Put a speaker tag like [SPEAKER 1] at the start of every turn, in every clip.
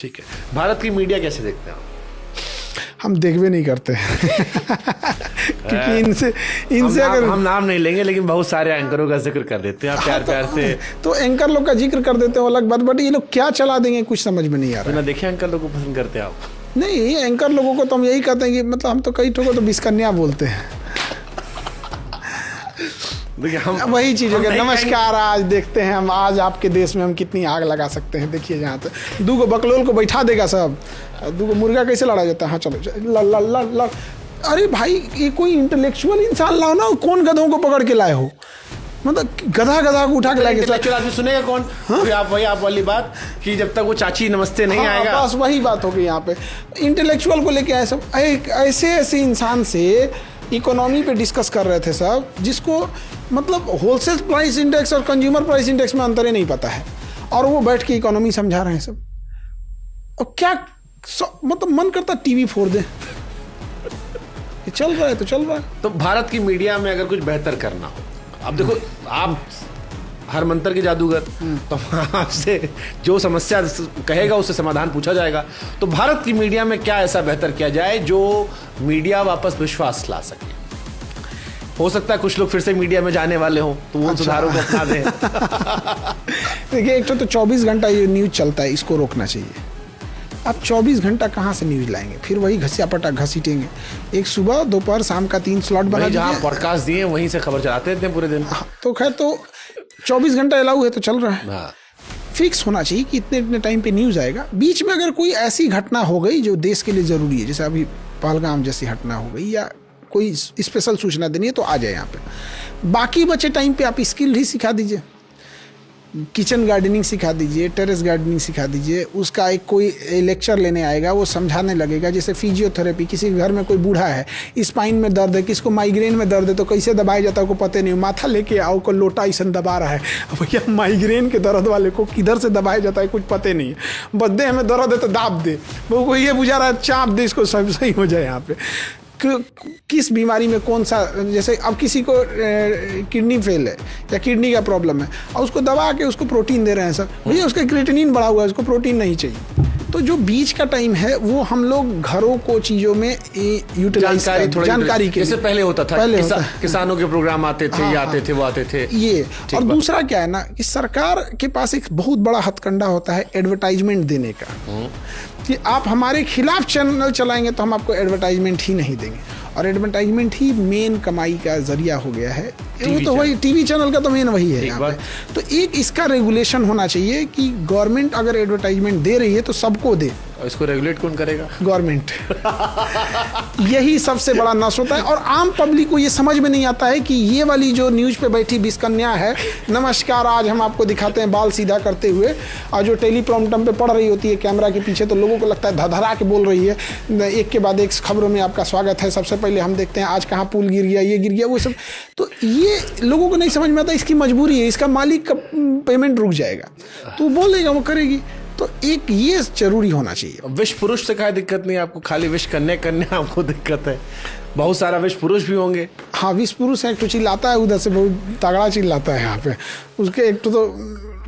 [SPEAKER 1] ठीक है, भारत की मीडिया कैसे देखते हैं आप?
[SPEAKER 2] हम देखबे नहीं करते क्योंकि इनसे अगर
[SPEAKER 1] हम नाम नहीं लेंगे, लेकिन बहुत सारे एंकरों का जिक्र कर देते हैं आप प्यार प्यार से।
[SPEAKER 2] तो एंकर लोग का जिक्र कर देते हो अलग बात, बट ये लोग क्या चला देंगे कुछ समझ में नहीं आ रहा
[SPEAKER 1] ना देखे एंकर लोगों को पसंद करते हैं आप?
[SPEAKER 2] नहीं, एंकर लोगों को तो हम यही कहते हैं कि मतलब हम तो कई ठोको तो बिस्कन्या बोलते हैं।
[SPEAKER 1] हम
[SPEAKER 2] वही चीज हो गया। नमस्कार, आज देखते हैं हम आज आपके देश में हम कितनी आग लगा सकते हैं। देखिए जहाँ पे दूगो बकलोल को बैठा देगा सब, दूगो मुर्गा कैसे लड़ा जाता है। हाँ चलो ल अरे भाई, ये कोई इंटेलेक्चुअल इंसान लाओ ना। कौन गधों को पकड़ के लाए हो? मतलब गधा को उठा के लाए।
[SPEAKER 1] इंटेलेक्चुअल आदमी सुनेगा कौन? हाँ? वही आप वाली बात कि जब तक वो चाची नमस्ते नहीं आएगा।
[SPEAKER 2] बस वही बात हो गई यहाँ पे। इंटेलेक्चुअल को लेके आए सब, ऐसे इंसान से इकोनॉमी पे डिस्कस कर रहे थे सब, जिसको मतलब होलसेल प्राइस इंडेक्स और कंज्यूमर प्राइस इंडेक्स में अंतर ही नहीं पता है, और वो बैठ के इकोनॉमी समझा रहे हैं सब। और क्या मतलब मन करता टीवी फोड़ दे। चल रहा है तो चल रहा है।
[SPEAKER 1] तो भारत की मीडिया में अगर कुछ बेहतर करना हो, अब देखो आप हर मंत्र के जादूगर, तो आपसे जो समस्या कहेगा उससे समाधान पूछा जाएगा। तो भारत की मीडिया में क्या ऐसा बेहतर किया जाए जो मीडिया वापस विश्वास ला सके? हो सकता है कुछ लोग फिर से मीडिया में जाने वाले हों, तो वो सुधारों को अपना दें।
[SPEAKER 2] देखिए, एक तो 24 घंटा ये न्यूज चलता है, इसको रोकना चाहिए। अब 24 घंटा कहाँ से न्यूज लाएंगे? फिर वही घसिया पटा घसीटेंगे। एक सुबह दोपहर शाम का 3 स्लॉट बना दीजिए।
[SPEAKER 1] जहाँ पॉडकास्ट दिए वहीं से खबर चलाते रहते हैं पूरे दिन।
[SPEAKER 2] तो खैर, तो 24 घंटा अलाउ है तो चल रहा है। फिक्स होना चाहिए कि इतने इतने टाइम पे न्यूज आएगा। बीच में अगर कोई ऐसी घटना हो गई जो देश के लिए जरूरी है, जैसे अभी पहलगाम जैसी घटना हो गई, या कोई स्पेशल सूचना देनी है, तो आ जाए यहाँ पे। बाकी बचे टाइम पे आप स्किल ही सिखा दीजिए। किचन गार्डनिंग सिखा दीजिए, टेरेस गार्डनिंग सिखा दीजिए। उसका एक कोई लेक्चर लेने आएगा, वो समझाने लगेगा। जैसे फिजियोथेरेपी, किसी घर में कोई बूढ़ा है, स्पाइन में दर्द है, किसको माइग्रेन में दर्द है, तो कैसे दबाया जाता है को पता नहीं। माथा लेके आओ को लोटा ऐसा दबा रहा है। भैया, माइग्रेन के दर्द वाले को किधर से दबाया जाता है कुछ पता नहीं है। बदे हमें दर्द है तो दाब दे, वो ये बुझा रहा है चाप दे, इसको सब सही हो जाए। यहाँ पे किस बीमारी में कौन सा, जैसे अब किसी को किडनी फेल है या किडनी का प्रॉब्लम है, और उसको दबा के उसको प्रोटीन दे रहे हैं सर। भैया, उसका क्रिएटिनिन बढ़ा हुआ है, उसको प्रोटीन नहीं चाहिए। तो जो बीच का टाइम है वो हम लोग घरों को चीज़ों में यूटिलाइज जानकारी के
[SPEAKER 1] जैसे पहले होता था। किसानों के प्रोग्राम आते थे, ये आते थे, वो आते थे
[SPEAKER 2] ये। और दूसरा क्या है ना, कि सरकार के पास एक बहुत बड़ा हथकंडा होता है एडवर्टाइजमेंट देने का, कि आप हमारे खिलाफ चैनल चलाएंगे तो हम आपको एडवर्टाइजमेंट ही नहीं देंगे। और एडवर्टाइजमेंट ही मेन कमाई का जरिया हो गया है। वो तो वही टीवी चैनल का तो मेन वही है यहाँ पे। तो एक इसका रेगुलेशन होना चाहिए कि गवर्नमेंट अगर एडवर्टाइजमेंट दे रही है तो सबको दे।
[SPEAKER 1] इसको रेगुलेट कौन करेगा?
[SPEAKER 2] गवर्नमेंट। यही सबसे बड़ा नस होता है। और आम पब्लिक को ये समझ में नहीं आता है कि ये वाली जो न्यूज पे बैठी बिस्कन्या है, नमस्कार आज हम आपको दिखाते हैं बाल सीधा करते हुए, और जो टेलीप्रॉम्प्टर पे पढ़ रही होती है कैमरा के पीछे, तो लोगों को लगता है धधरा के बोल रही है। एक के बाद एक खबरों में आपका स्वागत है। सबसे पहले हम देखते हैं आज कहाँ पुल गिर गया, ये गिर गया, वो सब। तो ये लोगों को नहीं समझ में आता। इसकी मजबूरी है, इसका मालिक का पेमेंट रुक जाएगा, तो बोलेगा, वो करेगी। तो एक ये जरूरी होना चाहिए।
[SPEAKER 1] विश पुरुष से क्या दिक्कत नहीं आपको, खाली विश करने आपको दिक्कत है। बहुत सारा विश पुरुष भी होंगे।
[SPEAKER 2] हाँ, विश पुरुष है, एक तो चिल्लाता है उधर से, बहुत तगड़ा चिल्लाता है यहाँ पे। उसके एक तो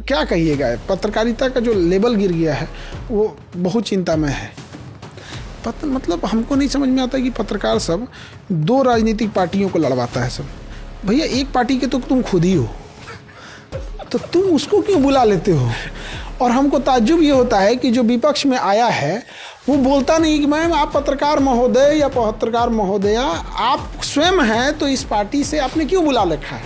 [SPEAKER 2] क्या कहिएगा, पत्रकारिता का जो लेवल गिर गया है वो बहुत चिंता में है। मतलब हमको नहीं समझ में आता कि पत्रकार सब 2 राजनीतिक पार्टियों को लड़वाता है सब। भैया, एक पार्टी के तो तुम खुद ही हो, तो तुम उसको क्यों बुला लेते हो? और हमको ताज्जुब ये होता है कि जो विपक्ष में आया है वो बोलता नहीं कि मैम आप पत्रकार महोदय या पत्रकार महोदया, आप स्वयं हैं, तो इस पार्टी से आपने क्यों बुला रखा है?